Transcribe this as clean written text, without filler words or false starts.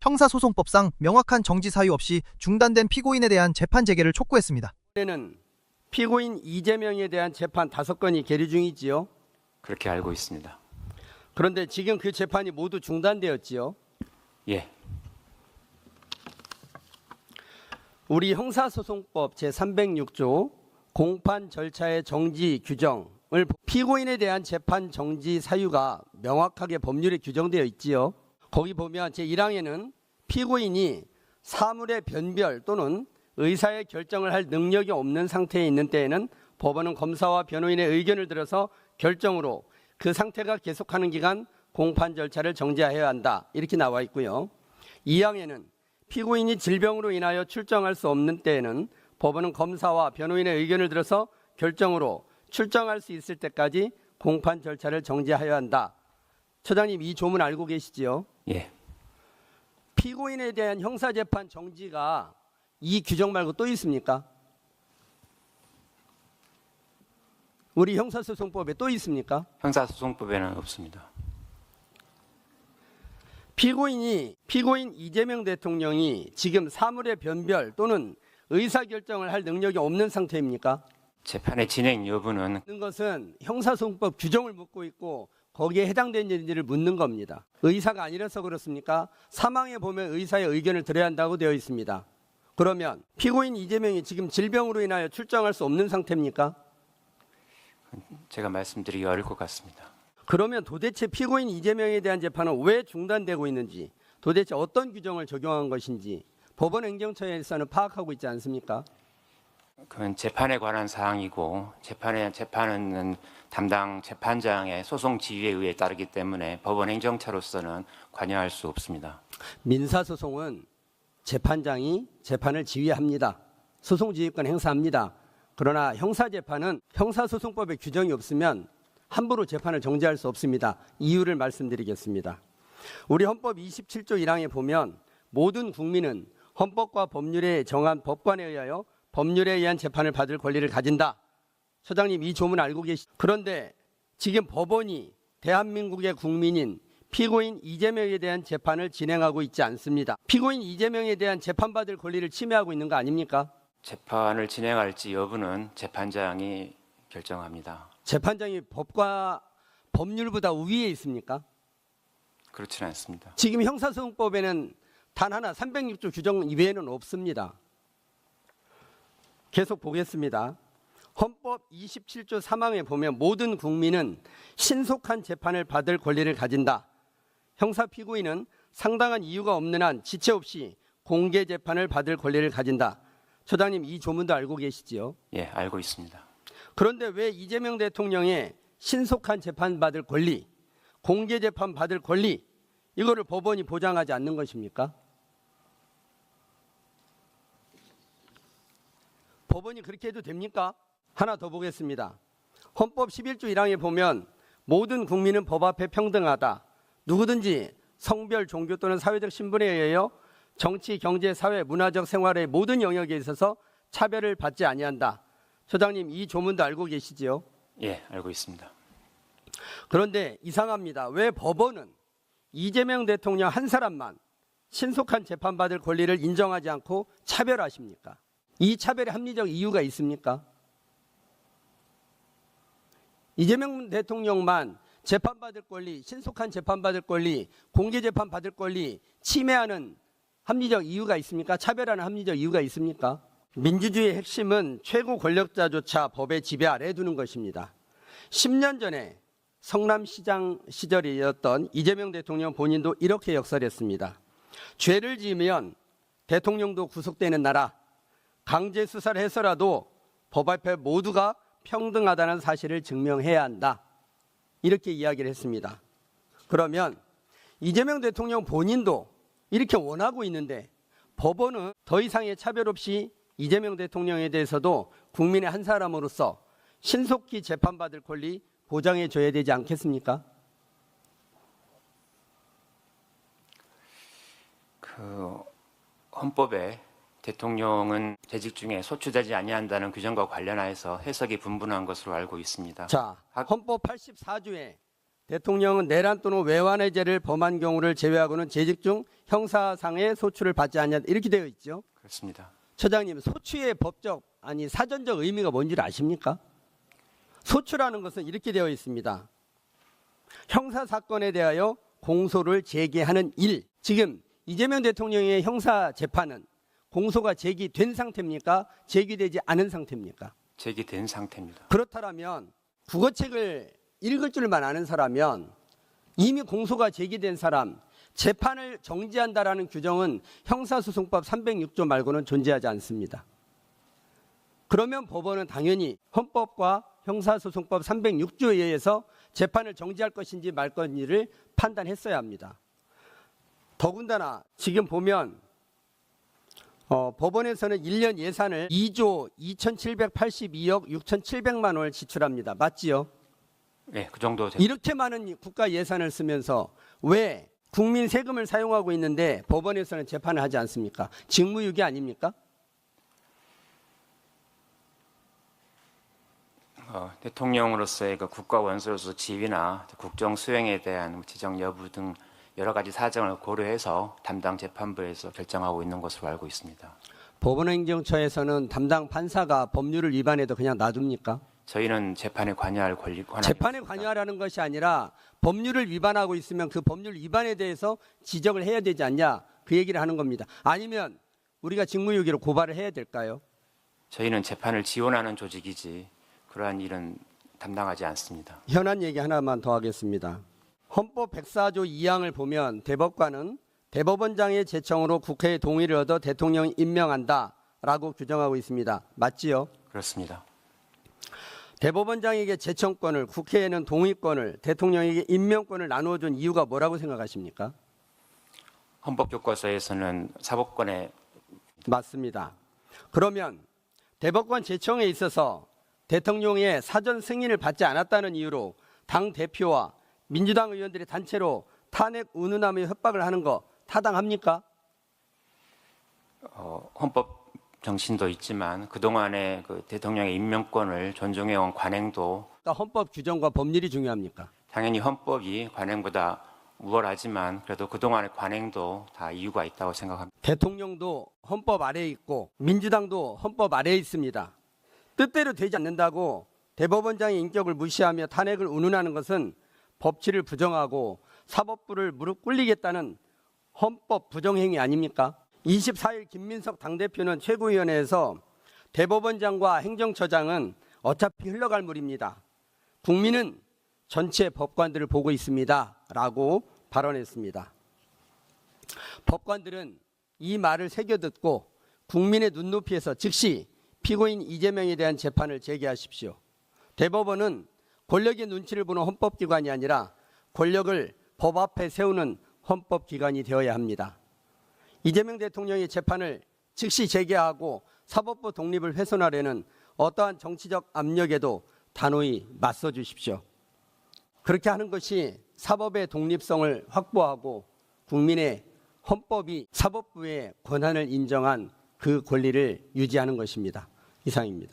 형사소송법상 명확한 정지 사유 없이 중단된 피고인에 대한 재판 재개를 촉구했습니다. 이번에는 피고인 이재명에 대한 재판 5건이 계류 중이지요. 그렇게 알고 있습니다. 그런데 지금 그 재판이 모두 중단되었지요. 예, 우리 형사소송법 제306조 공판 절차의 정지 규정을 피고인에 대한 재판 정지 사유가 명확하게 법률에 규정되어 있지요. 거기 보면 제1항에는 피고인이 사물의 변별 또는 의사의 결정을 할 능력이 없는 상태에 있는 때에는 법원은 검사와 변호인의 의견을 들어서 결정으로 그 상태가 계속하는 기간 공판 절차를 정지하여야 한다. 이렇게 나와 있고요. 2항에는 피고인이 질병으로 인하여 출정할 수 없는 때에는 법원은 검사와 변호인의 의견을 들어서 결정으로 출정할 수 있을 때까지 공판 절차를 정지하여야 한다. 처장님, 이 조문 알고 계시지요? 예, 피고인에 대한 형사재판 정지가 이 규정 말고 또 있습니까? 우리 형사소송법에 또 있습니까? 형사소송법에는 없습니다. 피고인 이재명 대통령이 지금 사물의 변별 또는 의사결정을 할 능력이 없는 상태입니까? 재판의 진행 여부는 묻는 것은 형사소송법 규정을 묻고 있고 거기에 해당되는지를 묻는 겁니다. 의사가 아니라서 그렇습니까? 사망에 보면 의사의 의견을 들어야 한다고 되어 있습니다. 그러면 피고인 이재명이 지금 질병으로 인하여 출정할 수 없는 상태입니까? 제가 말씀드리기 어려울 것 같습니다. 그러면 도대체 피고인 이재명에 대한 재판은 왜 중단되고 있는지, 도대체 어떤 규정을 적용한 것인지 법원 행정처에서는 파악하고 있지 않습니까? 그건 재판에 관한 사항이고 재판은 담당 재판장의 소송 지휘에 의해 따르기 때문에 법원 행정처로서는 관여할 수 없습니다. 민사소송은 재판장이 재판을 지휘합니다. 소송지휘권 행사합니다. 그러나 형사재판은 형사소송법에 규정이 없으면 함부로 재판을 정지할 수 없습니다. 이유를 말씀드리겠습니다. 우리 헌법 27조 1항에 보면 모든 국민은 헌법과 법률에 정한 법관에 의하여 법률에 의한 재판을 받을 권리를 가진다. 소장님, 이 조문 알고 계시죠? 그런데 지금 법원이 대한민국의 국민인 피고인 이재명에 대한 재판을 진행하고 있지 않습니다. 피고인 이재명에 대한 재판받을 권리를 침해하고 있는 거 아닙니까? 재판을 진행할지 여부는 재판장이 결정합니다. 재판장이 법과 법률보다 우위에 있습니까? 그렇지는 않습니다. 지금 형사소송법에는 단 하나 306조 규정 이외에는 없습니다. 계속 보겠습니다. 헌법 27조 3항에 보면 모든 국민은 신속한 재판을 받을 권리를 가진다. 형사 피고인은 상당한 이유가 없는 한 지체 없이 공개 재판을 받을 권리를 가진다. 처장님, 이 조문도 알고 계시지요? 예, 알고 있습니다. 그런데 왜 이재명 대통령의 신속한 재판 받을 권리, 공개 재판 받을 권리, 이거를 법원이 보장하지 않는 것입니까? 법원이 그렇게 해도 됩니까? 하나 더 보겠습니다. 헌법 11조 1항에 보면 모든 국민은 법 앞에 평등하다. 누구든지 성별, 종교 또는 사회적 신분에 의하여 정치, 경제, 사회, 문화적 생활의 모든 영역에 있어서 차별을 받지 아니한다. 소장님, 이 조문도 알고 계시지요? 예, 알고 있습니다. 그런데 이상합니다. 왜 법원은 이재명 대통령 한 사람만 신속한 재판받을 권리를 인정하지 않고 차별하십니까? 이 차별의 합리적 이유가 있습니까? 이재명 대통령만 재판받을 권리, 신속한 재판받을 권리, 공개 재판받을 권리 침해하는 합리적 이유가 있습니까? 차별하는 합리적 이유가 있습니까? 민주주의의 핵심은 최고 권력자조차 법의 지배 아래에 두는 것입니다. 10년 전에 성남시장 시절이었던 이재명 대통령 본인도 이렇게 역설했습니다. 죄를 지으면 대통령도 구속되는 나라, 강제 수사를 해서라도 법 앞에 모두가 평등하다는 사실을 증명해야 한다. 이렇게 이야기를 했습니다. 그러면 이재명 대통령 본인도 이렇게 원하고 있는데 법원은 더 이상의 차별 없이 이재명 대통령에 대해서도 국민의 한 사람으로서 신속히 재판받을 권리 보장해 줘야 되지 않겠습니까? 헌법에 대통령은 재직 중에 소추되지 아니한다는 규정과 관련하여서 해석이 분분한 것으로 알고 있습니다. 자, 헌법 84조에 대통령은 내란 또는 외환의 죄를 범한 경우를 제외하고는 재직 중 형사상의 소추를 받지 않냐 이렇게 되어 있죠. 그렇습니다. 처장님, 소추의 법적 아니 사전적 의미가 뭔지를 아십니까? 소추라는 것은 이렇게 되어 있습니다. 형사 사건에 대하여 공소를 제기하는 일. 지금 이재명 대통령의 형사 재판은 공소가 제기된 상태입니까? 제기되지 않은 상태입니까? 제기된 상태입니다. 그렇다면 국어책을 읽을 줄만 아는 사람이면 이미 공소가 제기된 사람 재판을 정지한다라는 규정은 형사소송법 306조 말고는 존재하지 않습니다. 그러면 법원은 당연히 헌법과 형사소송법 306조에 의해서 재판을 정지할 것인지 말 것인지를 판단했어야 합니다. 더군다나 지금 보면 법원에서는 1년 예산을 2조 2,782억 6,700만 원을 지출합니다. 맞지요? 네, 그 정도. 이렇게 많은 국가 예산을 쓰면서 왜 국민 세금을 사용하고 있는데 법원에서는 재판을 하지 않습니까? 직무유기 아닙니까? 대통령으로서의 그 국가 원수로서 지위나 국정 수행에 대한 지정 여부 등 여러 가지 사정을 고려해서 담당 재판부에서 결정하고 있는 것으로 알고 있습니다. 법원행정처에서는 담당 판사가 법률을 위반해도 그냥 놔둡니까? 저희는 재판에 관여할 권한이 재판에 없습니다. 관여하라는 것이 아니라 법률을 위반하고 있으면 그 법률 위반에 대해서 지적을 해야 되지 않냐 그 얘기를 하는 겁니다. 아니면 우리가 직무유기로 고발을 해야 될까요? 저희는 재판을 지원하는 조직이지 그러한 일은 담당하지 않습니다. 현안 얘기 하나만 더 하겠습니다. 헌법 104조 2항을 보면 대법관은 대법원장의 제청으로 국회의 동의를 얻어 대통령이 임명한다라고 규정하고 있습니다. 맞지요? 그렇습니다. 대법원장에게 제청권을, 국회에는 동의권을, 대통령에게 임명권을 나누어준 이유가 뭐라고 생각하십니까? 헌법교과서에서는 사법권에 맞습니다. 그러면 대법관 제청에 있어서 대통령의 사전 승인을 받지 않았다는 이유로 당 대표와 민주당 의원들이 단체로 탄핵 운운하며 협박을 하는 거 타당합니까? 헌법 정신도 있지만 그동안의 그 대통령의 임명권을 존중해온 관행도 헌법 규정과 법률이 중요합니까? 당연히 헌법이 관행보다 우월하지만 그래도 그동안의 관행도 다 이유가 있다고 생각합니다. 대통령도 헌법 아래에 있고 민주당도 헌법 아래에 있습니다. 뜻대로 되지 않는다고 대법원장의 인격을 무시하며 탄핵을 운운하는 것은 법치를 부정하고 사법부를 무릎 꿇리겠다는 헌법 부정행위 아닙니까? 24일 김민석 당대표는 최고위원회에서 대법원장과 행정처장은 어차피 흘러갈 물입니다. 국민은 전체 법관들을 보고 있습니다. 라고 발언했습니다. 법관들은 이 말을 새겨듣고 국민의 눈높이에서 즉시 피고인 이재명에 대한 재판을 재개하십시오. 대법원은 권력의 눈치를 보는 헌법기관이 아니라 권력을 법 앞에 세우는 헌법기관이 되어야 합니다. 이재명 대통령의 재판을 즉시 재개하고 사법부 독립을 훼손하려는 어떠한 정치적 압력에도 단호히 맞서 주십시오. 그렇게 하는 것이 사법의 독립성을 확보하고 국민의 헌법이 사법부의 권한을 인정한 그 권리를 유지하는 것입니다. 이상입니다.